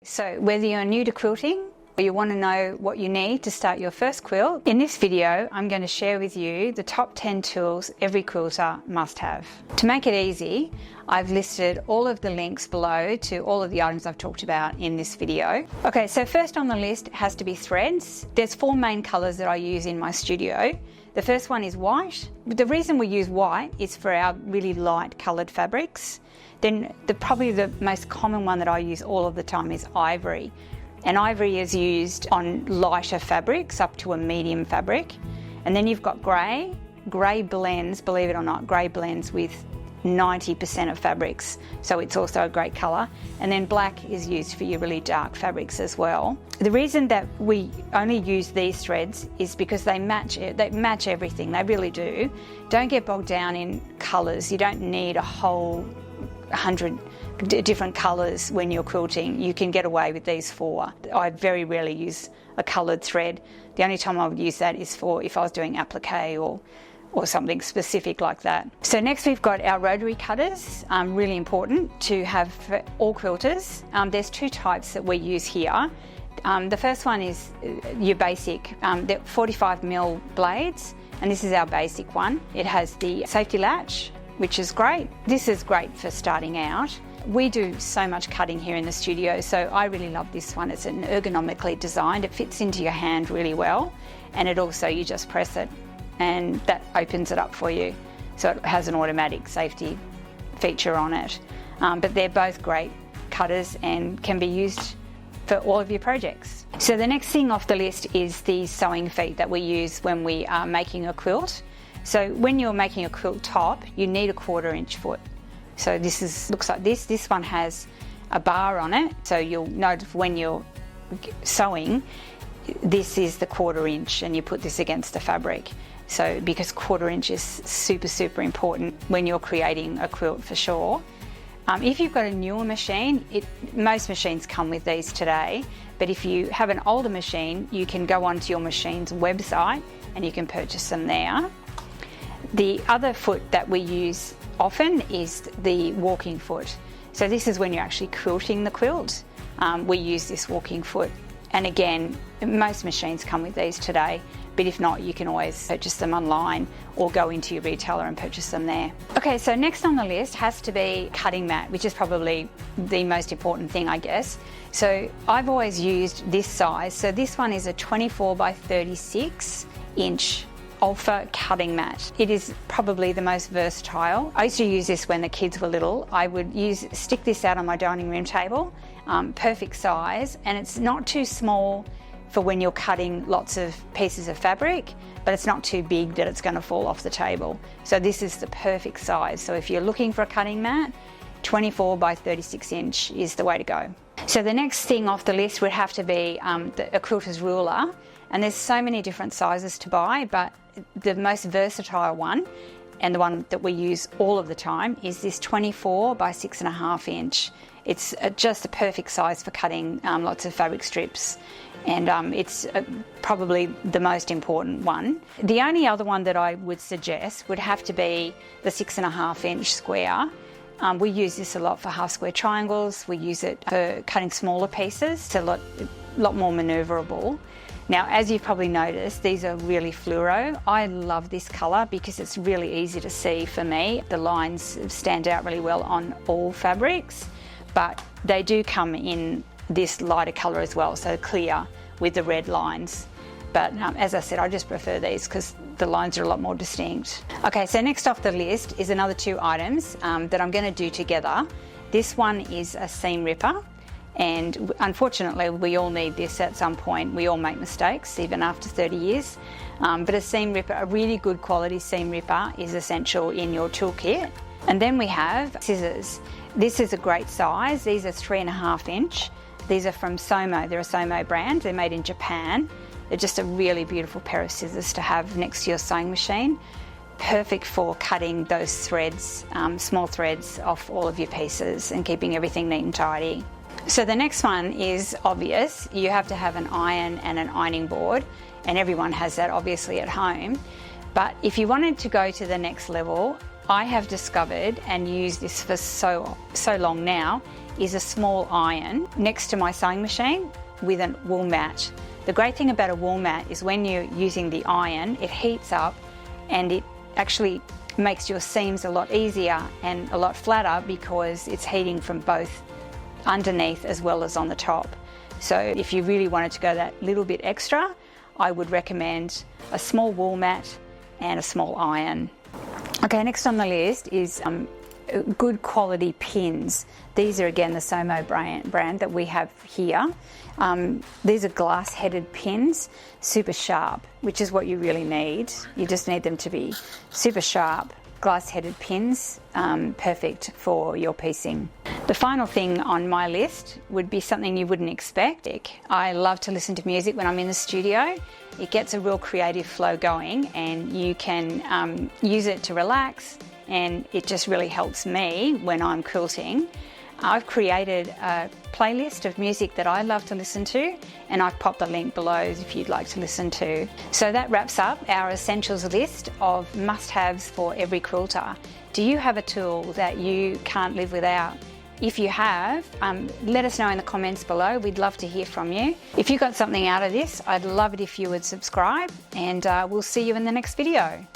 So whether you're new to quilting or you want to know what you need to start your first quilt, in this video I'm going to share with you the top 10 tools every quilter must have. To make it easy, I've listed all of the links below to all of the items I've talked about in this video. Okay, so first on the list has to be threads. There's 4 main colours that I use in my studio. The first one is white. The reason we use white is for our really light coloured fabrics. Then probably the most common one that I use all of the time is ivory. And ivory is used on lighter fabrics up to a medium fabric. And then you've got grey. Grey blends, believe it or not, grey blends with 90% of fabrics, so it's also a great colour. And then black is used for your really dark fabrics as well. The reason that we only use these threads is because they match everything, they really do. Don't get bogged down in colours. You don't need a whole 100 different colours when you're quilting. You can get away with these 4. I very rarely use a coloured thread. The only time I would use that is for if I was doing applique or something specific like that. So next we've got our rotary cutters, really important to have for all quilters. There's 2 types that we use here. The first one is your basic, the 45mm blades, and this is our basic one. It has the safety latch, which is great. This is great for starting out. We do so much cutting here in the studio, so I really love this one. It's an ergonomically designed. It fits into your hand really well, and it also, you just press it and that opens it up for you. So it has an automatic safety feature on it. But they're both great cutters and can be used for all of your projects. So the next thing off the list is the sewing feet that we use when we are making a quilt. So when you're making a quilt top, you need a 1/4 inch foot. So this looks like this. This one has a bar on it, so you'll notice when you're sewing, this is the 1/4 inch, and you put this against the fabric. So because 1/4 inch is super important when you're creating a quilt for sure. If you've got a newer machine, most machines come with these today, but if you have an older machine, you can go onto your machine's website and you can purchase them there. The other foot that we use often is the walking foot. So this is when you're actually quilting the quilt. We use this walking foot. And again, most machines come with these today, but if not, you can always purchase them online or go into your retailer and purchase them there. Okay, so next on the list has to be cutting mat, which is probably the most important thing, I guess. So I've always used this size. So this one is a 24 by 36 inch Alpha cutting mat. It is probably the most versatile. I used to use this when the kids were little. I would stick this out on my dining room table, perfect size, and it's not too small for when you're cutting lots of pieces of fabric, but it's not too big that it's going to fall off the table. So this is the perfect size. So if you're looking for a cutting mat, 24 by 36 inch is the way to go. So the next thing off the list would have to be a quilter's ruler. And there's so many different sizes to buy, but the most versatile one, and the one that we use all of the time, is this 24 by 6.5 inch. It's just the perfect size for cutting lots of fabric strips, and it's probably the most important one. The only other one that I would suggest would have to be the 6.5 inch square. We use this a lot for half square triangles. We use it for cutting smaller pieces. It's a lot more manoeuvrable. Now, as you've probably noticed, these are really fluoro. I love this colour because it's really easy to see for me. The lines stand out really well on all fabrics, but they do come in this lighter colour as well, so clear with the red lines. But as I said, I just prefer these because the lines are a lot more distinct. Okay, so next off the list is another 2 items that I'm going to do together. This one is a seam ripper. And unfortunately, we all need this at some point. We all make mistakes, even after 30 years. But a seam ripper, a really good quality seam ripper, is essential in your toolkit. And then we have scissors. This is a great size. These are 3.5 inch. These are from Somo. They're a Somo brand. They're made in Japan. They're just a really beautiful pair of scissors to have next to your sewing machine. Perfect for cutting those threads, small threads off all of your pieces and keeping everything neat and tidy. So the next one is obvious. You have to have an iron and an ironing board, and everyone has that obviously at home. But if you wanted to go to the next level, I have discovered and used this for so long now is a small iron next to my sewing machine with a wool mat. The great thing about a wool mat is when you're using the iron, it heats up and it actually makes your seams a lot easier and a lot flatter because it's heating from both underneath as well as on the top. So if you really wanted to go that little bit extra, I would recommend a small wool mat and a small iron. Okay, next on the list is good quality pins. These are again the Somo brand that we have here. These are glass headed pins, super sharp, which is what you really need. You just need them to be super sharp, glass headed pins, perfect for your piecing. The final thing on my list would be something you wouldn't expect. I love to listen to music when I'm in the studio. It gets a real creative flow going and you can use it to relax, and it just really helps me when I'm quilting. I've created a playlist of music that I love to listen to, and I've popped the link below if you'd like to listen to. So that wraps up our essentials list of must-haves for every quilter. Do you have a tool that you can't live without? If you have, let us know in the comments below. We'd love to hear from you. If you got something out of this, I'd love it if you would subscribe, and we'll see you in the next video.